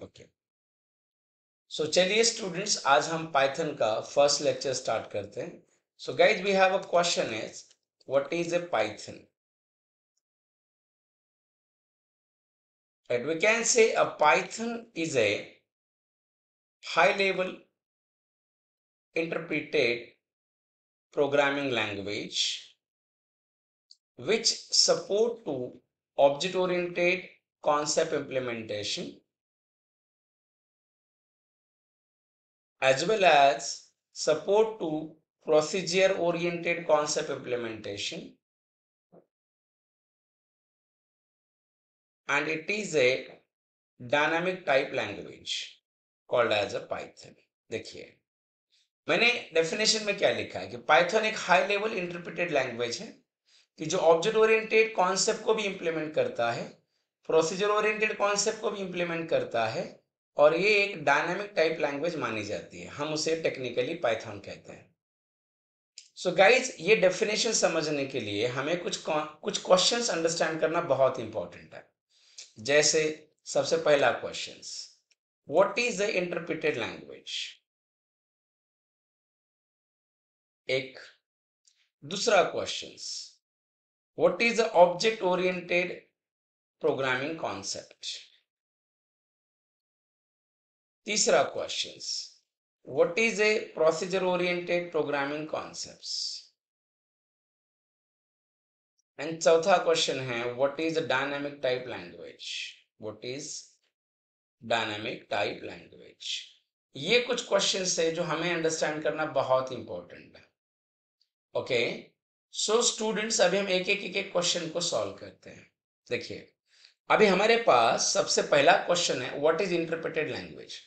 Okay, सो चलिए students, आज हम पाइथन का फर्स्ट लेक्चर स्टार्ट करते हैं. So guys, we have a question is what is a Python. Right, we can say a Python is a high level interpreted programming language which support to object oriented concept implementation as well as support to procedure oriented concept implementation, and it is a dynamic type language called as a Python. देखिए, मैंने definition में क्या लिखा है कि Python एक high level interpreted language है कि जो ऑब्जेक्ट ओरिएंटेड कॉन्सेप्ट को भी इंप्लीमेंट करता है, प्रोसीजर ओरिएंटेड कॉन्सेप्ट को भी इंप्लीमेंट करता है, और ये एक डायनामिक टाइप लैंग्वेज मानी जाती है. हम उसे टेक्निकली पाइथन कहते हैं. सो गाइज, ये डेफिनेशन समझने के लिए हमें कुछ क्वेश्चंस अंडरस्टैंड करना बहुत इंपॉर्टेंट है. जैसे सबसे पहला question, what is the interpreted language. एक. दूसरा question, what is the object oriented programming concept. तीसरा question, what is a procedure oriented programming concepts. And चौथा क्वेश्चन है, what is dynamic type language. What is dynamic type language. ये कुछ questions है जो हमें अंडरस्टैंड करना बहुत इंपॉर्टेंट है. ओके, सो स्टूडेंट्स, अभी हम एक एक क्वेश्चन को सॉल्व करते हैं. देखिए, अभी हमारे पास सबसे पहला क्वेश्चन है, व्हाट इज इंटरप्रेटेड लैंग्वेज.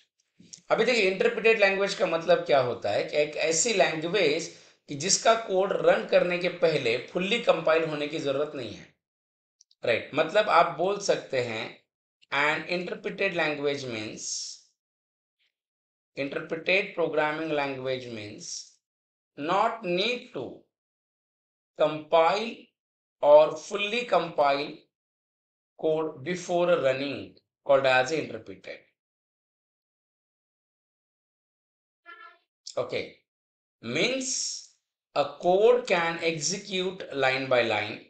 अभी देखिए, इंटरप्रेटेड लैंग्वेज का मतलब क्या होता है कि एक ऐसी लैंग्वेज कि जिसका कोड रन करने के पहले फुल्ली कंपाइल होने की जरूरत नहीं है. राइट, मतलब आप बोल सकते हैं an interpreted language means, interpreted programming language means not need to compile or fully compile code before running, called as interpreted. Okay, means a code can execute line by line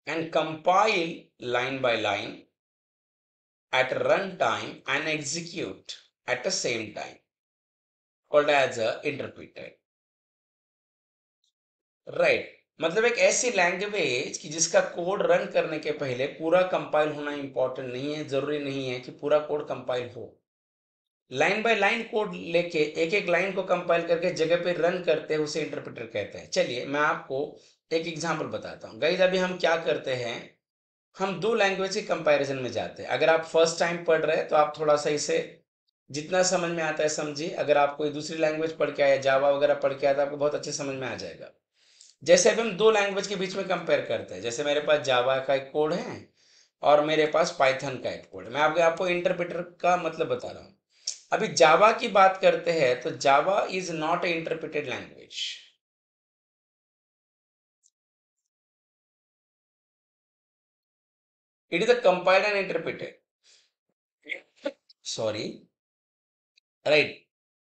and compile line by line at runtime and execute at the same time, called as interpreted. Right, मतलब एक ऐसी language कि जिसका code run करने के पहले पूरा compile होना इंपॉर्टेंट नहीं है, जरूरी नहीं है कि पूरा कोड कंपाइल हो. लाइन बाय लाइन कोड लेके एक एक लाइन को कंपाइल करके जगह पे रन करते हैं, उसे इंटरप्रेटर कहते हैं. चलिए मैं आपको एक एग्जांपल बताता हूँ. गाइस, अभी हम क्या करते हैं, हम दो लैंग्वेज के कंपैरिजन में जाते हैं. अगर आप फर्स्ट टाइम पढ़ रहे हैं तो आप थोड़ा सा इसे जितना समझ में आता है समझिए. अगर आप कोई दूसरी लैंग्वेज पढ़ के आया, जावा वगैरह पढ़ के आया, तो आपको बहुत अच्छे समझ में आ जाएगा. जैसे अभी हम दो लैंग्वेज के बीच में कंपेयर करते हैं. जैसे मेरे पास जावा का एक कोड है और मेरे पास पाइथन का एक कोड है. मैं आपको इंटरप्रेटर का मतलब बता रहा हूँ. अभी जावा की बात करते हैं तो Java is not a interpreted language. It is a compiled and interpreted. Sorry. Right,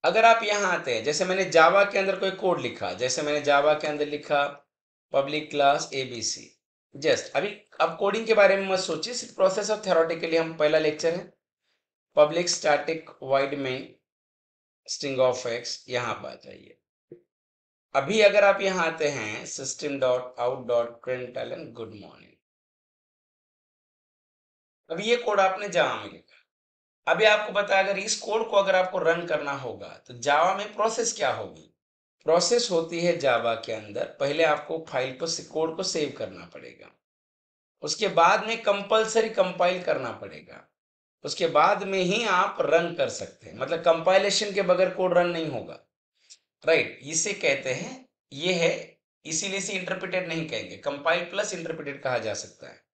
अगर आप यहां आते हैं, जैसे मैंने जावा के अंदर कोई कोड लिखा, जैसे मैंने जावा के अंदर लिखा पब्लिक क्लास एबीसी. जस्ट अभी अब कोडिंग के बारे में मत सोचिए, सिर्फ प्रोसेस ऑफ थ्योरेटिकली हम पहला लेक्चर है public static wide main string of x. यहां पर आ जाइए. अभी अगर आप यहां आते हैं, system dot out dot println good morning. अभी ये कोड आपने जावा में लिखा. अभी आपको बताया, अगर इस कोड को अगर आपको रन करना होगा तो जावा में प्रोसेस क्या होगी. प्रोसेस होती है जावा के अंदर, पहले आपको फाइल को कोड को सेव करना पड़ेगा, उसके बाद में कंपलसरी कंपाइल करना पड़ेगा, उसके बाद में ही आप रन कर सकते हैं. मतलब कंपाइलेशन के बगैर कोड रन नहीं होगा. राइट, इसे कहते हैं, ये है, इसीलिए इसे इंटरप्रेटेड नहीं कहेंगे, कंपाइल प्लस इंटरप्रेटेड कहा जा सकता है.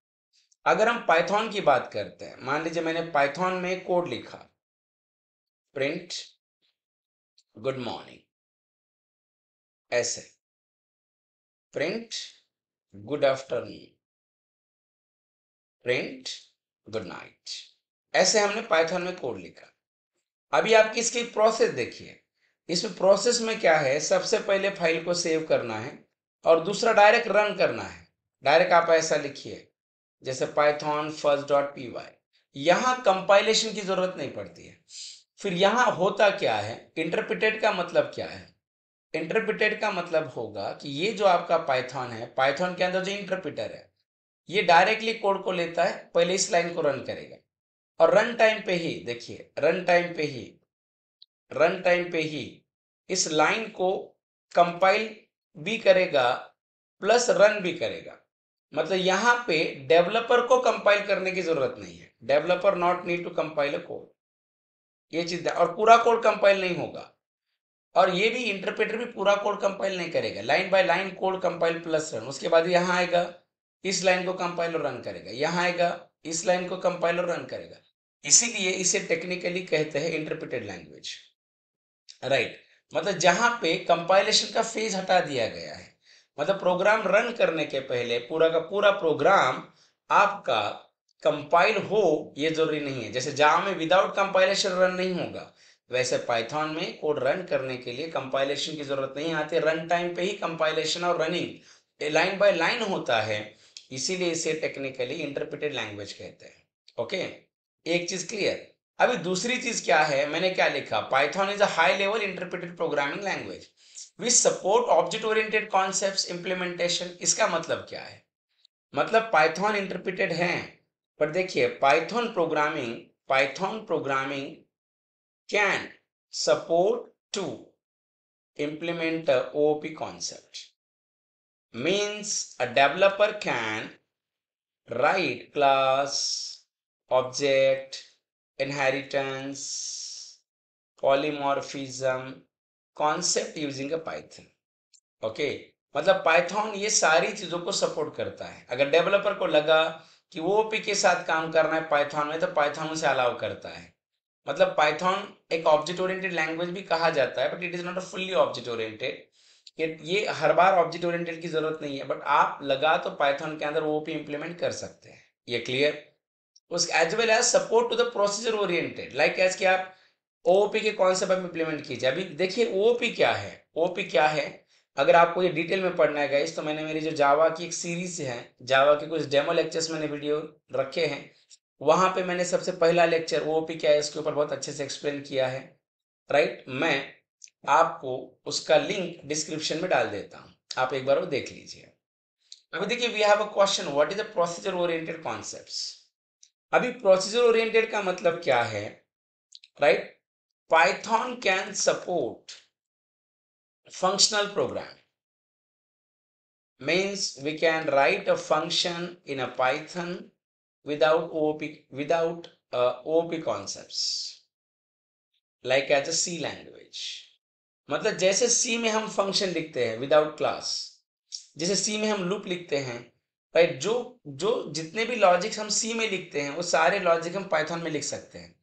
अगर हम पाइथन की बात करते हैं, मान लीजिए मैंने पाइथन में कोड लिखा, प्रिंट गुड मॉर्निंग, ऐसे, print good afternoon, print good night. ऐसे हमने पाइथन में कोड लिखा। अभी आपकी इसकी प्रोसेस देखिए, इसमें प्रोसेस में क्या है, सबसे पहले फाइल को सेव करना है और दूसरा डायरेक्ट रन करना है। डायरेक्ट आप ऐसा लिखिए जैसे पाइथन first.py, यहाँ कंपाइलेशन की जरूरत नहीं पड़ती है। फिर यहाँ होता क्या है, इंटरप्रिटेड का मतलब क्या है, इंटरप्रिटेड का मतलब होगा कि ये जो आपका पाइथन है, पाइथन के अंदर जो इंटरप्रिटर है, ये डायरेक्टली कोड को लेता है, पहले इस लाइन को रन करेगा और रन टाइम पे ही देखिए, रन टाइम पे ही इस लाइन को कंपाइल भी करेगा प्लस रन भी करेगा। मतलब यहाँ पे डेवलपर को कंपाइल करने की जरूरत नहीं है, developer not need to compile a code, ये चीज। और पूरा कोड कंपाइल नहीं होगा, और ये भी इंटरप्रेटर भी पूरा कोड कंपाइल नहीं करेगा, line by line code compile plus run. उसके बाद यहाँ आएगा, इस लाइन को कंपाइल और रन करेगा, यहाँ आएगा, इस लाइन को कंपाइल और रन करेगा। इसीलिए इसे टेक्निकली कहते हैं इंटरप्रेटेड लैंग्वेज, राइट। मतलब जहां पे कंपाइलेशन का फेज हटा दिया गया है, मतलब प्रोग्राम रन करने के पहले पूरा का पूरा प्रोग्राम आपका कंपाइल हो ये जरूरी नहीं है। जैसे जावा में विदाउट कंपाइलेशन रन नहीं होगा, वैसे पाइथन में कोड रन करने के लिए कंपाइलेशन की जरूरत नहीं आती, रन टाइम पे ही कंपाइलेशन और रनिंग लाइन बाय लाइन होता है। इसीलिए इसे टेक्निकली इंटरप्रेटेड लैंग्वेज कहते हैं। ओके, एक चीज क्लियर। अभी दूसरी चीज क्या है, मैंने क्या लिखा, Python is a high level interpreted programming language which support object oriented concepts implementation. इसका मतलब क्या है, मतलब पाइथन इंटरप्रेटेड है, पर देखिए Python programming can support to implement a OOP concept, means a developer can write class, object, inheritance, polymorphism concept using a Python. Okay, मतलब Python ये सारी चीजों को सपोर्ट करता है। अगर डेवलपर को लगा कि वो ओपी के साथ काम करना है पाइथन में, तो पाइथन उसे अलाउ करता है। मतलब पाइथन एक ऑब्जेक्ट ओरिएंटेड लैंग्वेज भी कहा जाता है, but it is not a fully object oriented. ये हर बार ऑब्जेक्ट ओरिएंटेड की जरूरत नहीं है, बट आप लगा तो पाइथन के अंदर ओपी इंप्लीमेंट कर सकते हैं, ये क्लियर। उस as well as support to the procedure oriented, like as कि आप ओओपी के कॉन्सेप्ट आप इंप्लीमेंट कीजिए। अभी देखिए ओओपी क्या है, ओओपी क्या है, अगर आपको ये डिटेल में पढ़ना है गाइस, तो मैंने मेरी जो जावा की एक सीरीज है, जावा के कुछ डेमो लेक्चर्स मैंने वीडियो रखे हैं, वहां पे मैंने सबसे पहला लेक्चर ओओपी क्या है इसके ऊपर बहुत अच्छे से एक्सप्लेन किया है, राइट। मैं आपको उसका लिंक डिस्क्रिप्शन में डाल देता हूं, आप एक बार वो देख लीजिए। अभी देखिए we have a question, what is the procedure oriented concepts. अभी प्रोसीजर ओरिएंटेड का मतलब क्या है, right. Python can support functional program, means we can write a function in a Python without OOP concepts, like as a C language। मतलब जैसे C में हम function लिखते हैं विदाउट क्लास, जैसे C में हम लूप लिखते हैं, राइट, जो जो जितने भी लॉजिक्स हम C में लिखते हैं वो सारे लॉजिक हम पाइथन में लिख सकते हैं।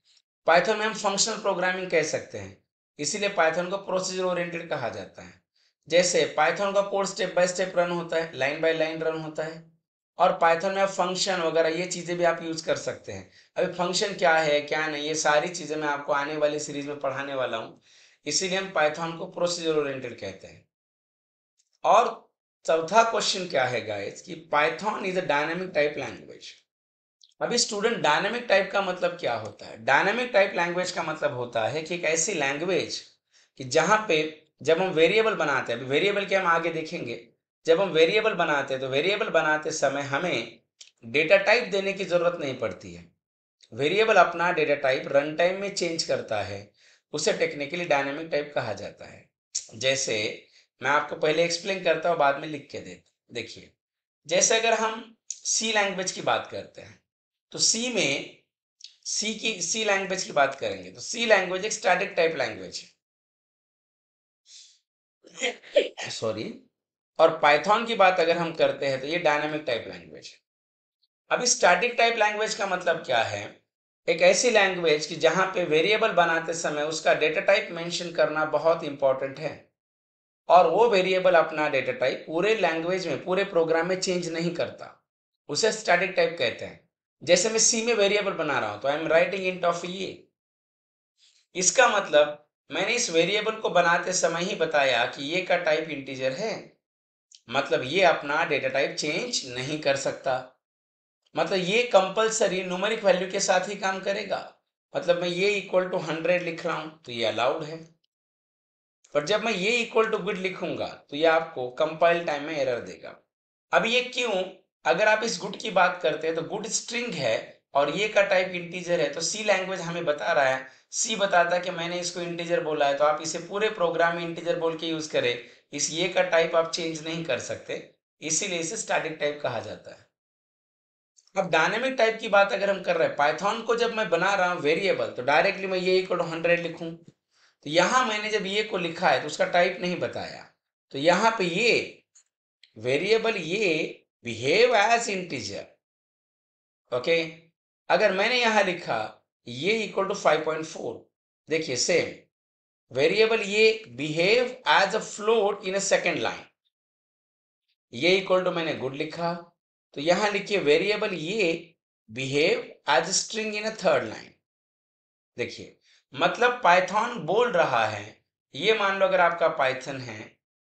पाइथन में हम फंक्शनल प्रोग्रामिंग कह सकते हैं, इसीलिए पाइथन को प्रोसीजर ओरिएंटेड कहा जाता है। जैसे पाइथन का code step by step run होता है, लाइन बाय लाइन रन होता है, और पाइथन में आप फंक्शन वगैरह ये चीजें भी आप यूज कर सकते हैं। अभी फंक्शन क्या है क्या नहीं, ये सारी चीजें मैं आपको आने वाली सीरीज में पढ़ाने वाला हूँ, इसीलिए हम पाइथन को प्रोसीजर ओरिएंटेड कहते हैं। और चौथा क्वेश्चन क्या है गाइस, कि Python is a dynamic type language. अभी स्टूडेंट, डायनामिक टाइप का मतलब क्या होता है, डायनामिक टाइप लैंग्वेज का मतलब होता है कि एक ऐसी लैंग्वेज कि जहां पे जब हम वेरिएबल बनाते हैं, अभी वेरिएबल के हम आगे देखेंगे, जब हम वेरिएबल बनाते हैं तो वेरिएबल बनाते समय हमें डेटा टाइप देने की जरूरत नहीं पड़ती है। वेरिएबल अपना डेटा टाइप रन टाइम में चेंज करता है, उसे टेक्निकली डायनामिक टाइप कहा जाता है। जैसे मैं आपको पहले एक्सप्लेन करता हूँ, बाद में लिख के देखिए। जैसे अगर हम सी लैंग्वेज की बात करते हैं, तो सी लैंग्वेज की बात करेंगे तो सी लैंग्वेज एक स्टैटिक टाइप लैंग्वेज है, सॉरी। और पाइथन की बात अगर हम करते हैं तो ये डायनामिक टाइप लैंग्वेज है। अभी स्टैटिक टाइप लैंग्वेज का मतलब क्या है, एक ऐसी लैंग्वेज कि जहां पे वेरिएबल बनाते समय उसका डेटा टाइप मेंशन करना बहुत इंपॉर्टेंट है, और वो वेरिएबल अपना डेटा टाइप पूरे लैंग्वेज में पूरे प्रोग्राम में चेंज नहीं करता, उसे स्टैटिक टाइप कहते हैं। जैसे मैं सी में वेरिएबल बना रहा हूं तो I am writing int of ये। इसका मतलब मैंने इस वेरिएबल को बनाते समय ही बताया कि ये का टाइप इंटीजर है, मतलब ये अपना डेटा टाइप चेंज नहीं कर सकता, मतलब ये कंपलसरी न्यूमेरिक वैल्यू के साथ ही काम करेगा। मतलब मैं ये इक्वल टू 100 लिख रहा हूं तो ये अलाउड है, पर जब मैं ये इक्वल टू गुड लिखूंगा तो ये आपको कंपाइल टाइम में एरर देगा। अब ये क्यों? अगर आप इस गुड की बात करते हैं तो गुड स्ट्रिंग है और ये का टाइप इंटीजर है, तो सी लैंग्वेज हमें बता रहा है, सी बताता है कि मैंने इसको इंटीजर बोला है तो आप इसे पूरे प्रोग्राम में इंटीजर बोल के यूज करें, इस ये का टाइप आप चेंज नहीं कर सकते, इसीलिए इसे स्टैटिक टाइप कहा जाता है। अब डायनेमिक टाइप की बात अगर हम कर रहे हैं, पाइथन को जब मैं बना रहा हूं वेरिएबल तो डायरेक्टली मैं ये इक्वल टू 100 लिखूं, तो यहां मैंने जब ये को लिखा है तो उसका टाइप नहीं बताया, तो यहां पे ये वेरिएबल ये बिहेव एज इंटीजर। ओके, अगर मैंने यहां लिखा ये इक्वल टू 5.4, देखिए सेम वेरिएबल ये behave as a float in a second line, ये इक्वल टू मैंने गुड लिखा, तो यहां लिखिए वेरिएबल ये behave as string in a third line. देखिए मतलब पाइथन बोल रहा है, ये मान लो अगर आपका पाइथन है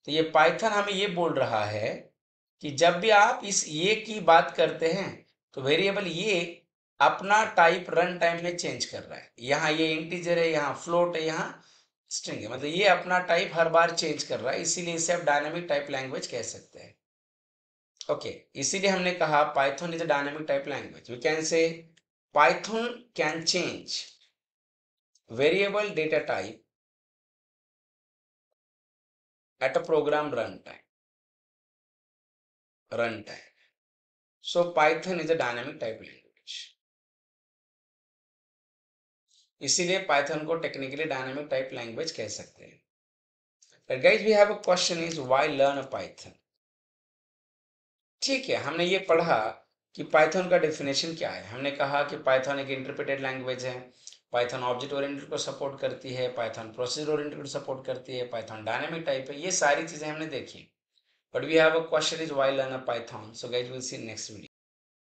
तो ये पाइथन हमें ये बोल रहा है कि जब भी आप इस ये की बात करते हैं तो वेरिएबल ये अपना टाइप रन टाइम में चेंज कर रहा है, यहाँ ये इंटीजर है, यहाँ फ्लोट है, यहाँ स्ट्रिंग है, मतलब ये अपना टाइप हर बार चेंज कर रहा है, इसीलिए इसे आप डायनेमिक टाइप लैंग्वेज कह सकते हैं। ओके, इसीलिए हमने कहा Python is a dynamic type language. We can say Python can change variable data type at a program runtime. So Python is a dynamic type language. इसीलिए Python को technically dynamic type language कह सकते हैं. But guys, we have a question is why learn a Python? ठीक है, हमने ये पढ़ा कि पाइथन का डेफिनेशन क्या है। हमने कहा कि पाइथन एक इंटरप्रेटेड लैंग्वेज है, पाइथन ऑब्जेक्ट ओरिएंटेड को सपोर्ट करती है, पाइथन प्रोसीजर ओरिएंटेड को सपोर्ट करती है, पाइथन डायनामिक टाइप है, ये सारी चीजें हमने देखी। But we have a question is why learn a Python. So guys, we'll see next video.